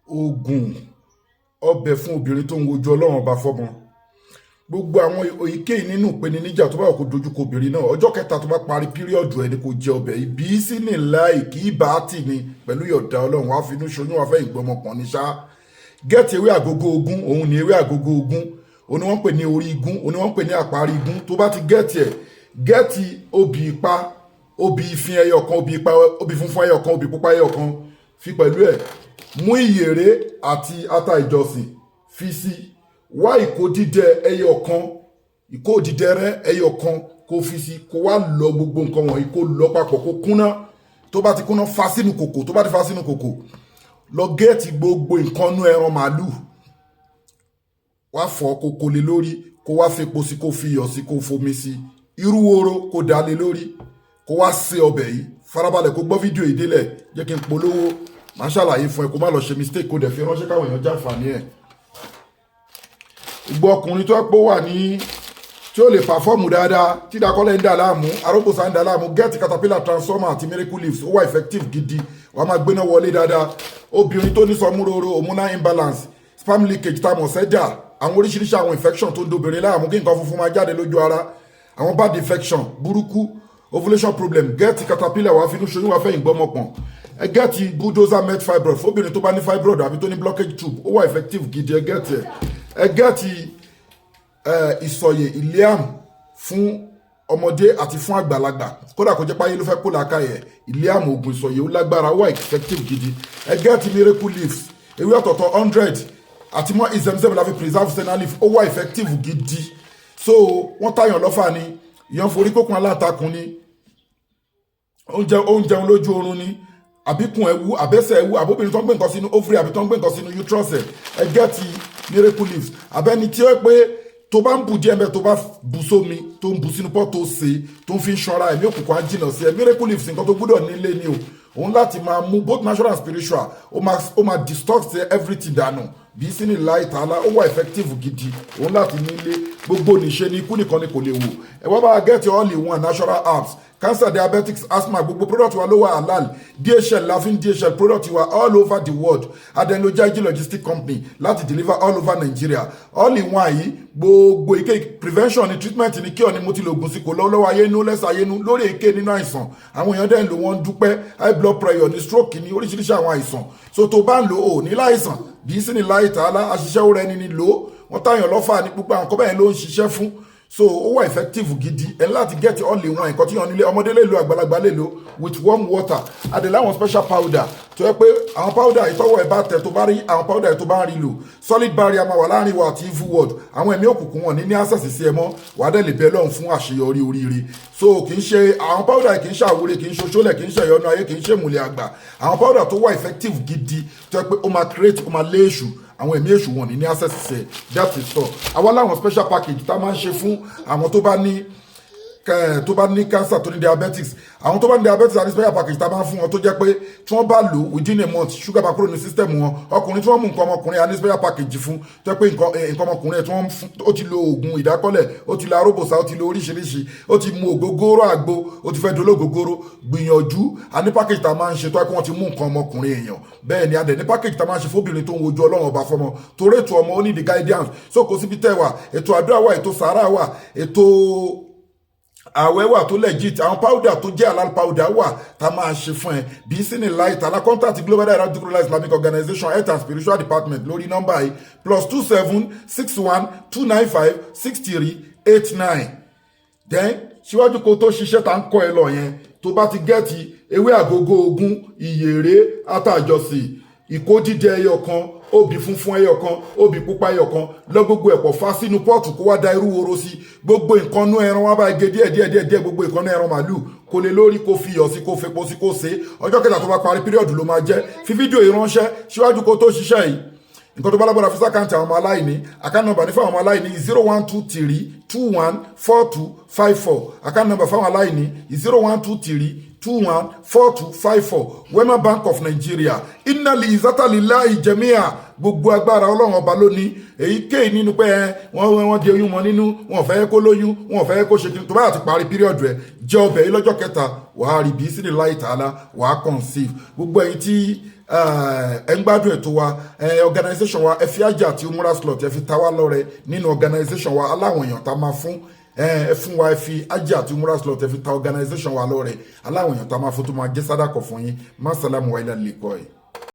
Ogun ọbẹ̀ fún obìnrin tó ń wojú ọlọ́run ọba fọ́mọ. Gbogbo àwọn èyíkéyìí nínú ìpèníjà tó bá wà kó dojúkọ obìnrin náà, ọjọ́ kẹta tó bá parí píríọ̀dù ẹni kò jẹ ọbẹ̀ ìbí sí ní láì kí ibà tì ní pẹ̀lú yọ̀dá ọlọ́run wá finú ṣoyún wá fẹ́ ìgbọ́mọpọ̀n ní ṣá. Gẹ́ẹ̀tì ewé àgógó ogún, òun ni ewé àgógó ogún, òun ni wọ́n pè ní orí igún, òun ni wọ́n pè ní àparí igún. Tó bá ti gẹ́ẹ̀tì ẹ̀, gẹ́ẹ̀tì obì ipa, obì ìfin ẹyọ kan, obì ipa, obì funfun ẹyọ kan, obì pupa ẹyọ kan, fi pẹ̀lú ẹ̀. Mú ìyèré àti ata ìjọsìn fi sí, wá ìkó dídẹ ẹyọ kan, ìkó dídẹrẹ́ ẹyọ kan kó fi sí, kó wá lọ gbogbo nǹkan wọ̀nyí kó lọ papọ̀ kó kúnná. Tó bá ti kúnná, fa sínú kòkò. Tó bá ti fa sínú kòkò, lọ gẹ́ẹ̀tì gbogbo nǹkan nú ẹran màálù, wá fọ̀ kó kó lé lórí, kó wá fepo sí, kó fi iyọ̀ sí, kó fomi sí, irú woro kó dà lé lórí, kó wá ṣe ọbẹ̀ yìí. Farabalẹ̀ kó gbọ́ fídíò yìí délẹ̀, jẹ́ kí n polówó, máa ṣàlàyé fún ẹ kó má lọ ṣe mistake kó dẹ̀ fi ránṣẹ́ káwọn èèyàn jàǹfààní ẹ̀. Gbogbo ọkùnrin tó pọ̀ wà ní tí ó lè pàfọ́ọ̀mù dáadáa, tí Dakọ́lẹ̀ ń dà láàmú, arógbòsá ń dà láàmú, get caterpillar transformer àti miracle leaves ó wà effective gidi, wàá máa gbéná wọlé dáadáa. Obìnrin tó ní sọmúroro, hormonal imbalance, sperm leakage tá a mọ̀ sẹ́jà, àwọn oríṣiríṣi àwọn infection tó ń dobìnrin láàmú, kí nǹkan funfun máa jáde lójú ara, àwọn bad infection burúkú, ovulation problem, get caterpillar wàá finú ṣoyún wàá fẹ́ ìgbọ́mọpọ̀n. Ẹ gẹ́ẹ̀tì bulldozer med fibroid fóbìnrin tó bá ní fibroid àbí tó ní blockage tube ó wà effective gidi. Ẹ gẹ́ẹ̀tì ẹ gẹ́ẹ̀tì ìsọ̀yè iliam fún ọmọdé àti fún àgbàlagbà, kódà kó jẹ́ páyé ló fẹ́ kó làákàyè, iliam oògùn ìsọ̀yè ó lágbára ó wà effective gidi. Ẹ gẹ́ẹ̀tì miracle leaves ewé ọ̀tọ̀ọ̀tọ̀ 100 àti mọ́ ìzẹ̀mùzẹ̀mù la fi preserve senna leaf ó wà effective gidi. So wọ́n tàyàn lọ́fà ni, ìyàn forí kókun aláǹtakùn ni, oúnjẹun lójú oorun ni, àbíkùn ẹ̀wú, àbẹ́sẹ̀ ẹ̀wú, àbóbìnrin tó ń gbé nǹkan sínú ovary àbí tó ń gbé nǹkan sínú uterus ẹ̀, ẹ gẹ́ẹ̀tì miracle leaves. Àbẹ́ni tí ó pé tó bá ń bù díẹ̀ mẹ́ tó bá bù sómi tó ń bù sínú pọ́ tó ṣe tó ń fi ṣanra ẹ̀mí òkùnkùn á jìnà sí ẹ, miracle leaves nǹkan tó gbọ́dọ̀ nílé ni o. Òun láti máa mú both natural and spiritual, ó máa distort everything dànù bí sínú láì tààlà ó wà effective gidi. Òun láti nílé, gbogbo níṣe ni ikú nìkan ni kò lè wò. Ẹ wá bá get all in one natural herbs, cancer, diabetics, asthma, gbogbo product wa ló wà halal. DHL lavin DHL product wa all over the world. Adenlojaiji logistic company láti deliver all over Nigeria. All in one yìí gbogbo ike prevention ni treatment ni kí ọ ni mo ti lo oògùn sí kò lọ́wọ́ ayénú lẹ́sà ayénú lórí èké nínú àìsàn. Àwọn èèyàn dẹ̀ ń lò wọ́n dúpẹ́, high blood pressure ni stroke ni oríṣiríṣi àwọn àìsàn. So tó bá ń lo ò ní láìsàn bí sí ni láì tààlà àṣìṣẹ́ ó rẹni ni lò ó. Wọ́n táyàn lọ́fà ní púpọ̀ àwọn kọ́bẹ̀yìn ló ń ṣiṣẹ́ fún. So ó wà effective gidi. Ẹ láti get all in one nǹkan tí yàn nílé, ọmọdé lè lo àgbàlagbà lè lo with warm water. Àdèlà àwọn special powder tó yẹ pé àwọn powder ìtọ́wọ́ ẹ̀ bá tẹ̀ tó bá rí àwọn powder ẹ̀ tó bá ń rí lò, solid barrier máa wà láàrin wa àti evil world. Àwọn ẹ̀mí òkùnkùn wọn ní access sí ẹ mọ́, wà á dẹ̀ lè bẹ Ọlọ́run fún àṣeyọrí oríire. So kì í ṣe àwọn powder kì í ṣe àwúre, kì í ṣe oṣólẹ̀, kì í ṣe ìyọnu ayé, kì í ṣe ìmùlẹ̀ àgbà. Àwọn powder tó wà effective gidi tó yẹ pé ó máa create, ó máa lé èṣù, àwọn ẹ̀mí èṣù wọn ní access sí ẹ. That is all. Àwa láwọn special package tá a máa ń ṣe fún àwọn tó bá ní cancer, tó ní diabetics. Àwọn tó bá ní diabetics àti special package tá a máa ń fún wọn tó jẹ́ pé tí wọ́n bá lò within a month sugar bá kúrò ní system wọn. Ọkùnrin tí wọ́n mú nǹkan ọmọkùnrin àní special package fún tó jẹ́ pé nǹkan ọmọkùnrin ẹ̀ tí wọ́n fún ó ti lo oògùn ìdákọ́lẹ̀, ó ti lo aróbòsá, ó ti lo oríṣiríṣi, ó ti mu ògógóró àgbo, ó ti fẹ́ dológógóró. Gbìyànjú àní package tá a máa ń ṣe tó jẹ́ pé wọ́n ti mú nǹkan ọmọkùnrin èèyàn. Bẹ́ẹ̀ ni adẹ̀ ní package tá a máa ń ṣe fóbìnrin tó ń wojú Ọlọ́run ọba fọmọ torí ètò ọmọ ó ní the guidance. So kò síbi tẹ́ wà, ètò àdúrà wà, ètò sàárà wà, ètò àwẹ̀ wà tó legit, àwọn powder tó jẹ́ halal powder wà tá máa ṣe fún ẹ bí sí ní láì tààlà. Contact Global Dahiratu Islamic Organization Health and Spiritual Department lórí nọ́mbà yìí +27 61 295 6389. Then síwájú kó tó ṣiṣẹ́ tá ń kọ́ ẹ lọ yẹn, tó bá ti gẹ́ẹ̀tì ewé àgógó ogún, ìyèré, àtàjọsì, ìkó dídẹ ẹyọ kan, obì funfun ẹyọ kan, obì pupa ẹyọ kan, lọ gbogbo ẹ̀pọ̀ fa sínú pọ́ọ̀tù kó wá da irú woro sí. Gbogbo nǹkan nú ẹran wá bá gé díẹ̀ gbogbo nǹkan nú ẹran màálù kó lè lórí, kó fi iyọ̀ sí, kó fepo sí, kó ṣe. Ọjọ́ kẹta tó bá parí píríọ̀dù ló máa jẹ́. Fi fídíò yìí ránṣẹ́ síwájú kó tó ṣiṣẹ́ yìí. Nǹkan tó bá lágbára fi sákàǹtì àwọn ọmọ aláìní, àkáǹtì nọ́mbà ní fáwọn ọmọ aláìní 0123 21 42 54. Àkáǹtì nọ́mbà fáwọn aláìní 0123 21 42 54. Wema Bank of Nigeria. Inna li izata lillahi jami'a. Gbogbo agbára Ọlọ́run ọba lónìí. Èyíkéyìí nínú pé wọ́n di oyún mọ́ nínú, wọ́n fẹ́ kó lóyún, wọ́n fẹ́ kó ṣe kí tó bá ti parí píríọ̀dù ẹ̀ jẹ́ ọbẹ̀ yìí lọ́jọ́ kẹta, wàá rí bí sí ní láì tààlà, wàá conceive. Gbogbo ẹ̀yin tí ẹ ń gbádùn ètò wa organisation wa ẹ fi Hajj àti Umurah slot ẹ fi ta wá lọ́rẹ nínú organisation wa aláwọn èèyàn tá a máa fún ẹ fún wa ẹ fi Hajj àti Umurah slot ẹ fi ta organisation wa lọ́rẹ aláwọn èèyàn tá a máa fún tó máa jẹ́ sádàkọ̀ fún yín má sàlámù wa ilà lè kọ́ ẹ̀.